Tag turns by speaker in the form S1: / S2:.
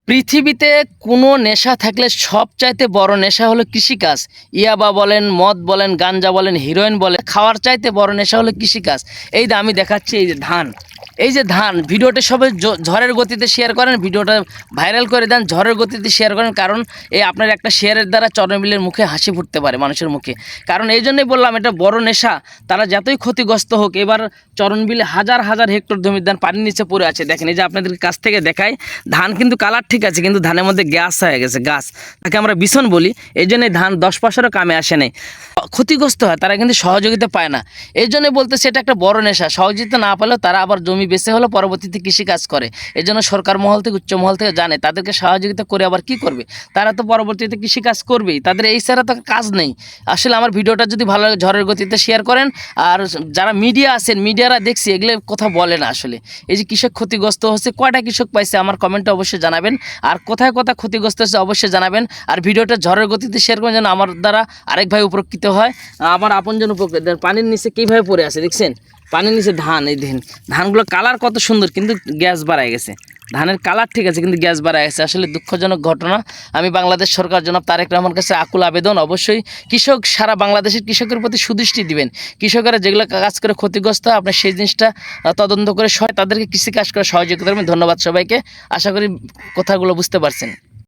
S1: পৃথিবীতে কোনো নেশা থাকলে সবচাইতে বড় নেশা হলো কৃষিকাজ। ইয়াবা বলেন, মদ বলেন, গাঞ্জা বলেন, হিরোইন বলেন, খাওয়ার চাইতে বড় নেশা হলো কৃষিকাজ। এই যে আমি দেখাচ্ছি, এই যে ধান, এই যে ধান, ভিডিওটা সবাই ঝড়ের গতিতে শেয়ার করেন, ভিডিওটা ভাইরাল করে দেন, ঝড়ের গতিতে শেয়ার করেন। কারণ এই আপনার একটা শেয়ারের দ্বারা চরণবিলের মুখে হাসি ফুটতে পারে, মানুষের মুখে। কারণ এই জন্যই বললাম, এটা বড় নেশা। তারা যতই ক্ষতিগ্রস্ত হোক, এবার চরণবিলে হাজার হাজার হেক্টর জমির ধান পানির নিচে পড়ে আছে। দেখেন, এই যে আপনাদের কাছ থেকে দেখাই, ধান কিন্তু কালার ঠিক আছে, কিন্তু ধানের মধ্যে গ্যাস হয়ে গেছে, গাছ, তাকে আমরা বিছন বলি। এই জন্য ধান 10 পয়সারও কামে আসে নাই, ক্ষতিগ্রস্ত হয়, তারা কিন্তু সহযোগিতা পায় না। এই জন্য বলতেছে এটা একটা বড় নেশা। সহযোগিতা না পেলেও তারা আবার জমি বেচে হলো পরবর্তীতে কৃষিকাজ করে। এই জন্য সরকার মহল থেকে, উচ্চ মহল থেকে জানে তাদেরকে সহযোগিতা করে আবার কি করবে, তারা তো পরবর্তীতে কৃষিকাজ করবেই, তাদের এই ছাড়া তো কাজ নেই। আসলে আমার ভিডিওটা যদি ভালো লাগে ঝড়ের গতিতে শেয়ার করেন। আর যারা মিডিয়া আছেন, মিডিয়ারা দেখছি এগুলো কথা বলে না। আসলে এই যে কৃষক ক্ষতিগ্রস্ত হচ্ছে, কয়টা কৃষক পাইছে আমার কমেন্টে অবশ্যই জানাবেন। আর কোথায় কোথায় ক্ষতিগ্রস্ত হচ্ছে অবশ্যই জানাবেন। আর ভিডিওটা ঝড়ের গতিতে শেয়ার করেন, যেন আমার দ্বারা আরেক ভাই উপকৃত হয়, আমার আপনজন উপকৃত। পানির নিচে কীভাবে পড়ে আছে দেখছেন, পানির নিচে ধান। এই দেখেন ধানগুলো কালার কত সুন্দর, কিন্তু গ্যাস বাড়ায় গেছে। ধানের কালার ঠিক আছে, কিন্তু গ্যাস বাড়ায় গেছে। আসলে দুঃখজনক ঘটনা। আমি বাংলাদেশ সরকার জনাব তারেক রহমানের কাছে আকুল আবেদন, অবশ্যই কৃষক, সারা বাংলাদেশের কৃষকের প্রতি সুদৃষ্টি দিবেন। কৃষকেরা যেগুলো কাজ করে ক্ষতিগ্রস্ত হয়, আপনি সেই জিনিসটা তদন্ত করে তাদেরকে কৃষি কাজ করে সহযোগিতা করবেন। ধন্যবাদ সবাইকে। আশা করি কথাগুলো বুঝতে পারছেন।